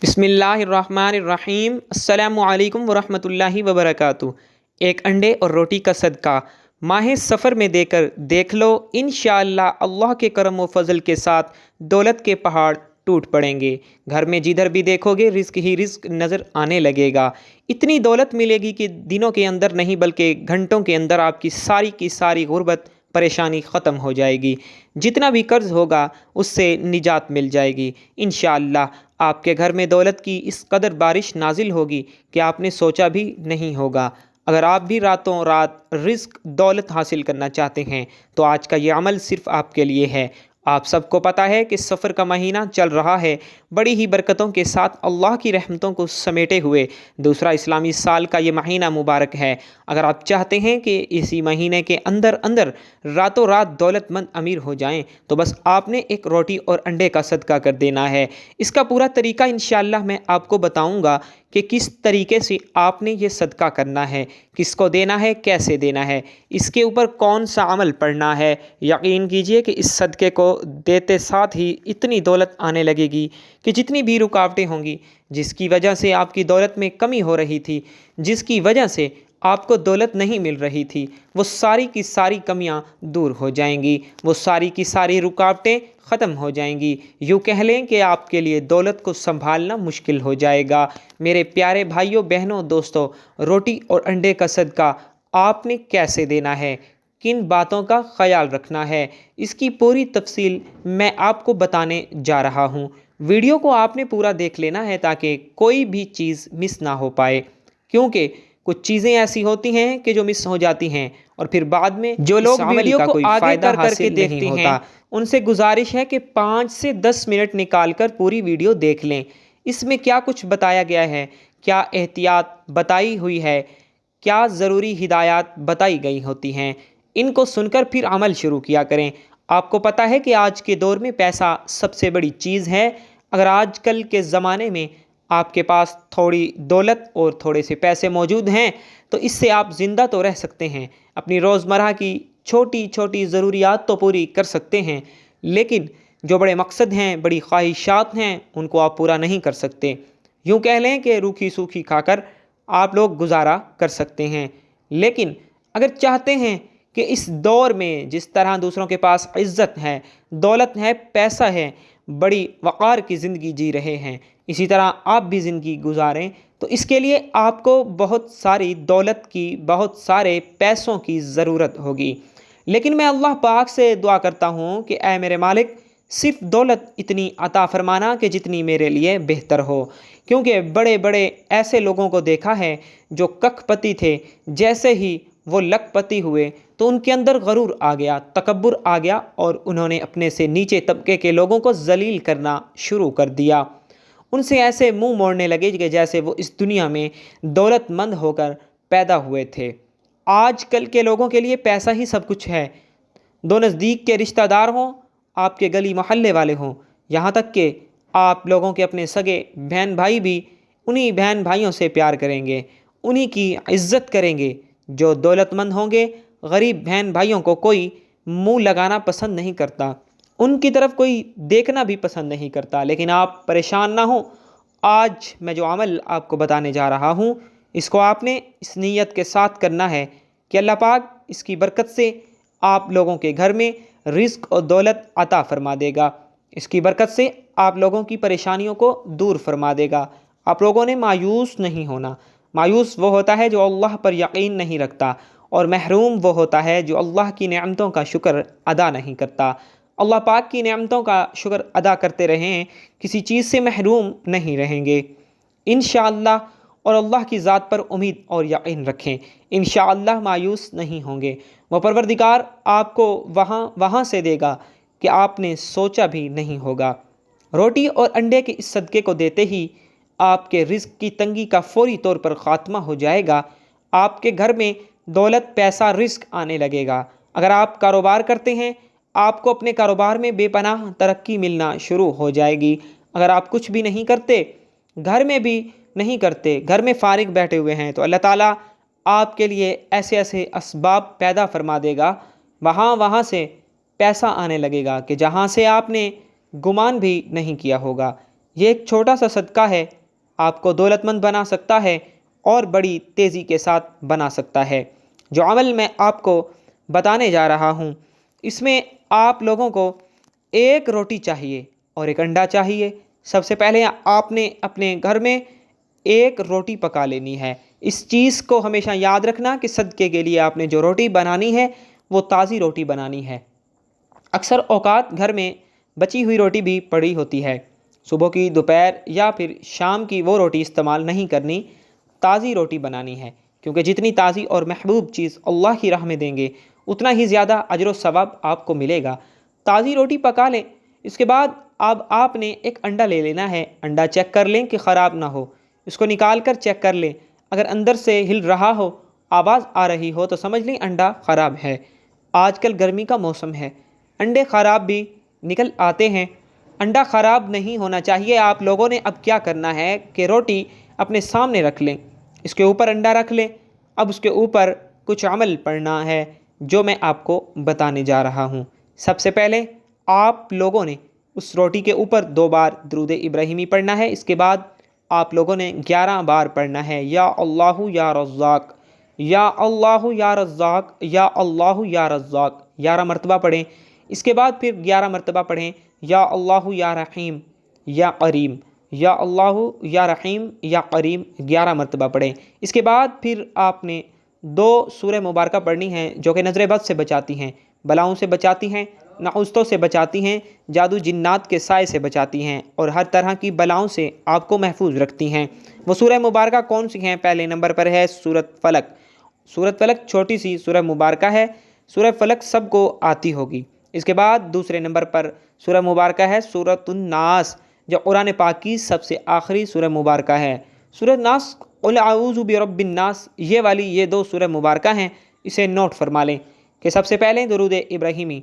بسم اللہ الرحمن الرحیم السلام علیکم ورحمۃ اللہ وبرکاتہ۔ ایک انڈے اور روٹی کا صدقہ ماہ سفر میں دے کر دیکھ لو، انشاءاللہ اللہ کے کرم و فضل کے ساتھ دولت کے پہاڑ ٹوٹ پڑیں گے۔ گھر میں جدھر بھی دیکھو گے رزق ہی رزق نظر آنے لگے گا۔ اتنی دولت ملے گی کہ دنوں کے اندر نہیں بلکہ گھنٹوں کے اندر آپ کی ساری غربت پریشانی ختم ہو جائے گی۔ جتنا بھی قرض ہوگا اس سے نجات مل جائے گی انشاءاللہ۔ آپ کے گھر میں دولت کی اس قدر بارش نازل ہوگی کہ آپ نے سوچا بھی نہیں ہوگا۔ اگر آپ بھی راتوں رات رزق دولت حاصل کرنا چاہتے ہیں تو آج کا یہ عمل صرف آپ کے لیے ہے۔ آپ سب کو پتہ ہے کہ سفر کا مہینہ چل رہا ہے، بڑی ہی برکتوں کے ساتھ اللہ کی رحمتوں کو سمیٹے ہوئے دوسرا اسلامی سال کا یہ مہینہ مبارک ہے۔ اگر آپ چاہتے ہیں کہ اسی مہینے کے اندر اندر راتوں رات دولت مند امیر ہو جائیں تو بس آپ نے ایک روٹی اور انڈے کا صدقہ کر دینا ہے۔ اس کا پورا طریقہ انشاءاللہ میں آپ کو بتاؤں گا کہ کس طریقے سے آپ نے یہ صدقہ کرنا ہے، کس کو دینا ہے، کیسے دینا ہے، اس کے اوپر کون سا عمل پڑھنا ہے۔ یقین کیجئے کہ اس صدقے کو دیتے ساتھ ہی اتنی دولت آنے لگے گی کہ جتنی بھی رکاوٹیں ہوں گی، جس کی وجہ سے آپ کی دولت میں کمی ہو رہی تھی، جس کی وجہ سے آپ کو دولت نہیں مل رہی تھی، وہ ساری کی ساری کمیاں دور ہو جائیں گی، وہ ساری کی ساری رکاوٹیں ختم ہو جائیں گی۔ یوں کہہ لیں کہ آپ کے لیے دولت کو سنبھالنا مشکل ہو جائے گا۔ میرے پیارے بھائیوں، بہنوں، دوستوں، روٹی اور انڈے کا صدقہ آپ نے کیسے دینا ہے، کن باتوں کا خیال رکھنا ہے، اس کی پوری تفصیل میں آپ کو بتانے جا رہا ہوں۔ ویڈیو کو آپ نے پورا دیکھ لینا ہے تاکہ کوئی بھی چیز مس نہ ہو پائے، کیونکہ کچھ چیزیں ایسی ہوتی ہیں کہ جو مس ہو جاتی ہیں اور پھر بعد میں جو لوگ ویڈیو کو آگے کر کے دیکھتے ہیں ان سے گزارش ہے کہ 5 سے 10 منٹ نکال کر پوری ویڈیو دیکھ لیں۔ اس میں کیا کچھ بتایا گیا ہے، کیا احتیاط بتائی ہوئی ہے، کیا ضروری ہدایات بتائی گئی ہوتی ہیں، ان کو سن کر پھر عمل شروع کیا کریں۔ آپ کو پتہ ہے کہ آج کے دور میں پیسہ سب سے بڑی چیز ہے۔ اگر آج کل کے زمانے میں آپ کے پاس تھوڑی دولت اور تھوڑے سے پیسے موجود ہیں تو اس سے آپ زندہ تو رہ سکتے ہیں، اپنی روزمرہ کی چھوٹی چھوٹی ضروریات تو پوری کر سکتے ہیں، لیکن جو بڑے مقصد ہیں، بڑی خواہشات ہیں، ان کو آپ پورا نہیں کر سکتے۔ یوں کہہ لیں کہ روکھی سوکھی کھا کر آپ لوگ گزارا کر سکتے ہیں، لیکن اگر چاہتے ہیں کہ اس دور میں جس طرح دوسروں کے پاس عزت ہے، دولت ہے، پیسہ ہے، بڑی وقار کی زندگی جی رہے ہیں، اسی طرح آپ بھی زندگی گزاریں تو اس کے لیے آپ کو بہت ساری دولت کی، بہت سارے پیسوں کی ضرورت ہوگی۔ لیکن میں اللہ پاک سے دعا کرتا ہوں کہ اے میرے مالک، صرف دولت اتنی عطا فرمانا کہ جتنی میرے لیے بہتر ہو، کیونکہ بڑے بڑے ایسے لوگوں کو دیکھا ہے جو ککھ پتی تھے، جیسے ہی وہ لکھ پتی ہوئے تو ان کے اندر غرور آ گیا، تکبر آ گیا اور انہوں نے اپنے سے نیچے طبقے کے لوگوں کو ذلیل کرنا شروع کر دیا۔ ان سے ایسے منہ موڑنے لگے کہ جیسے وہ اس دنیا میں دولت مند ہو کر پیدا ہوئے تھے۔ آج کل کے لوگوں کے لیے پیسہ ہی سب کچھ ہے، دو نزدیک کے رشتہ دار ہوں، آپ کے گلی محلے والے ہوں، یہاں تک کہ آپ لوگوں کے اپنے سگے بہن بھائی بھی انہی بہن بھائیوں سے پیار کریں گے، انہی کی عزت کریں گے۔ جو دولت مند ہوں گے، غریب بہن بھائیوں کو کوئی منہ لگانا پسند نہیں کرتا، ان کی طرف کوئی دیکھنا بھی پسند نہیں کرتا۔ لیکن آپ پریشان نہ ہوں، آج میں جو عمل آپ کو بتانے جا رہا ہوں اس کو آپ نے اس نیت کے ساتھ کرنا ہے کہ اللہ پاک اس کی برکت سے آپ لوگوں کے گھر میں رزق اور دولت عطا فرما دے گا، اس کی برکت سے آپ لوگوں کی پریشانیوں کو دور فرما دے گا۔ آپ لوگوں نے مایوس نہیں ہونا۔ مایوس وہ ہوتا ہے جو اللہ پر یقین نہیں رکھتا، اور محروم وہ ہوتا ہے جو اللہ کی نعمتوں کا شکر ادا نہیں کرتا۔ اللہ پاک کی نعمتوں کا شکر ادا کرتے رہیں، کسی چیز سے محروم نہیں رہیں گے انشاءاللہ، اور اللہ کی ذات پر امید اور یقین رکھیں، انشاءاللہ مایوس نہیں ہوں گے۔ وہ پروردگار آپ کو وہاں سے دے گا کہ آپ نے سوچا بھی نہیں ہوگا۔ روٹی اور انڈے کے اس صدقے کو دیتے ہی آپ کے رزق کی تنگی کا فوری طور پر خاتمہ ہو جائے گا، آپ کے گھر میں دولت، پیسہ، رزق آنے لگے گا۔ اگر آپ کاروبار کرتے ہیں، آپ کو اپنے کاروبار میں بے پناہ ترقی ملنا شروع ہو جائے گی۔ اگر آپ کچھ بھی نہیں کرتے، گھر میں بھی نہیں کرتے، گھر میں فارغ بیٹھے ہوئے ہیں، تو اللہ تعالیٰ آپ کے لیے ایسے ایسے اسباب پیدا فرما دے گا، وہاں سے پیسہ آنے لگے گا کہ جہاں سے آپ نے گمان بھی نہیں کیا ہوگا۔ یہ ایک چھوٹا سا صدقہ ہے، آپ کو دولت مند بنا سکتا ہے اور بڑی تیزی کے ساتھ بنا سکتا ہے۔ جو عمل میں آپ کو بتانے جا رہا ہوں، اس میں آپ لوگوں کو ایک روٹی چاہیے اور ایک انڈا چاہیے۔ سب سے پہلے آپ نے اپنے گھر میں ایک روٹی پکا لینی ہے۔ اس چیز کو ہمیشہ یاد رکھنا کہ صدقے کے لیے آپ نے جو روٹی بنانی ہے وہ تازی روٹی بنانی ہے۔ اکثر اوقات گھر میں بچی ہوئی روٹی بھی پڑی ہوتی ہے، صبح کی، دوپہر یا پھر شام کی وہ روٹی استعمال نہیں کرنی، تازی روٹی بنانی ہے، کیونکہ جتنی تازی اور محبوب چیز اللہ کی راہ میں دیں گے اتنا ہی زیادہ اجر و ثواب آپ کو ملے گا۔ تازی روٹی پکا لیں، اس کے بعد اب آپ نے ایک انڈا لے لینا ہے۔ انڈا چیک کر لیں کہ خراب نہ ہو، اس کو نکال کر چیک کر لیں، اگر اندر سے ہل رہا ہو، آواز آ رہی ہو تو سمجھ لیں انڈا خراب ہے۔ آج کل گرمی کا موسم ہے، انڈے خراب بھی نکل آتے ہیں۔ انڈا خراب نہیں ہونا چاہیے۔ آپ لوگوں نے اب کیا کرنا ہے کہ روٹی اپنے سامنے رکھ لیں، اس کے اوپر انڈا رکھ لیں۔ اب اس کے اوپر کچھ عمل پڑھنا ہے جو میں آپ کو بتانے جا رہا ہوں۔ سب سے پہلے آپ لوگوں نے اس روٹی کے اوپر 2 بار درود ابراہیمی پڑھنا ہے۔ اس کے بعد آپ لوگوں نے 11 بار پڑھنا ہے، یا اللہ یا رزاق، یا اللہ یا رزاق، یا اللہ یا رزاق، 11 مرتبہ پڑھیں۔ اس کے بعد پھر 11 مرتبہ پڑھیں، یا اللہ یا رحیم یا کریم، یا اللہ یا رحیم یا کریم، 11 مرتبہ پڑھیں۔ اس کے بعد پھر آپ نے 2 سورہ مبارکہ پڑھنی ہیں جو کہ نظر بد سے بچاتی ہیں، بلاؤں سے بچاتی ہیں، نحوستوں سے بچاتی ہیں، جادو جنات کے سائے سے بچاتی ہیں اور ہر طرح کی بلاؤں سے آپ کو محفوظ رکھتی ہیں۔ وہ سورہ مبارکہ کون سی ہیں؟ پہلے نمبر پر ہے سورۃ فلق۔ سورۃ فلق چھوٹی سی سورہ مبارکہ ہے، سورہ فلق سب کو آتی ہوگی۔ اس کے بعد دوسرے نمبر پر سورہ مبارکہ ہے سورۃ الناس، جو قرآن پاک کی سب سے آخری سورہ مبارکہ ہے۔ سورۃ ناس، قل اعوذ برب الناس، یہ 2 سورہ مبارکہ ہیں، اسے نوٹ فرما لیں کہ سب سے پہلے درود ابراہیمی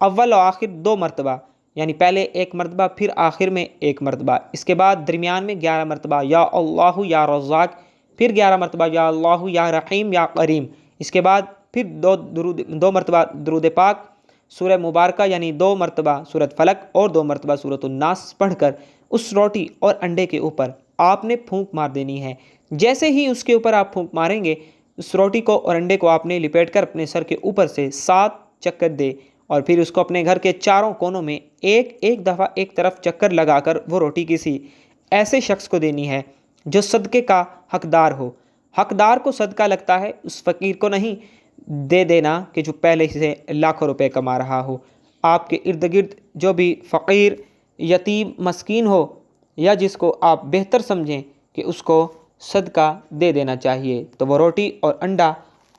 اول و آخر 2 مرتبہ، یعنی پہلے 1 مرتبہ پھر آخر میں 1 مرتبہ، اس کے بعد درمیان میں 11 مرتبہ یا اللہ یا رزاق، پھر 11 مرتبہ یا اللہ یا رحیم یا کریم، اس کے بعد پھر 2 مرتبہ درود پاک سورہ مبارکہ، یعنی 2 مرتبہ سورۃ فلق اور 2 مرتبہ سورۃ الناس پڑھ کر اس روٹی اور انڈے کے اوپر آپ نے پھونک مار دینی ہے۔ جیسے ہی اس کے اوپر آپ پھونک ماریں گے، اس روٹی کو اور انڈے کو آپ نے لپیٹ کر اپنے سر کے اوپر سے 7 چکر دے اور پھر اس کو اپنے گھر کے چاروں کونوں میں ایک دفعہ ایک طرف چکر لگا کر وہ روٹی کسی ایسے شخص کو دینی ہے جو صدقے کا حقدار ہو۔ حقدار کو صدقہ لگتا ہے، اس فقیر کو نہیں دے دینا کہ جو پہلے سے لاکھوں روپے کما رہا ہو۔ آپ کے ارد گرد جو بھی فقیر، یتیم، مسکین ہو یا جس کو آپ بہتر سمجھیں کہ اس کو صدقہ دے دینا چاہیے، تو وہ روٹی اور انڈا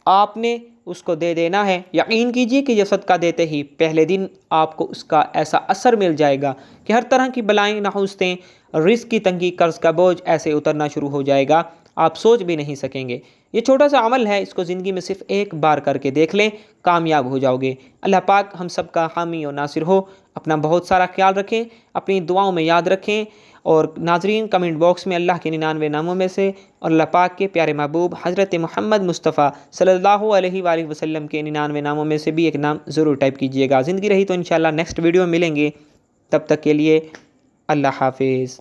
آپ نے اس کو دے دینا ہے۔ یقین کیجیے کہ یہ صدقہ دیتے ہی پہلے دن آپ کو اس کا ایسا اثر مل جائے گا کہ ہر طرح کی بلائیں، نحوستیں، رزق کی تنگی، قرض کا بوجھ ایسے اترنا شروع ہو جائے گا، آپ سوچ بھی نہیں سکیں گے۔ یہ چھوٹا سا عمل ہے، اس کو زندگی میں صرف 1 بار کر کے دیکھ لیں، کامیاب ہو جاؤ گے۔ اللہ پاک ہم سب کا حامی و ناصر ہو۔ اپنا بہت سارا خیال رکھیں، اپنی دعاؤں میں یاد رکھیں، اور ناظرین کمنٹ باکس میں اللہ کے 99 ناموں میں سے اور اللہ پاک کے پیارے محبوب حضرت محمد مصطفیٰ صلی اللہ علیہ وآلہ وسلم کے 99 ناموں میں سے بھی ایک نام ضرور ٹائپ کیجیے گا۔ زندگی رہی تو انشاءاللہ نیکسٹ ویڈیو میں ملیں گے، تب تک کے لیے اللہ حافظ۔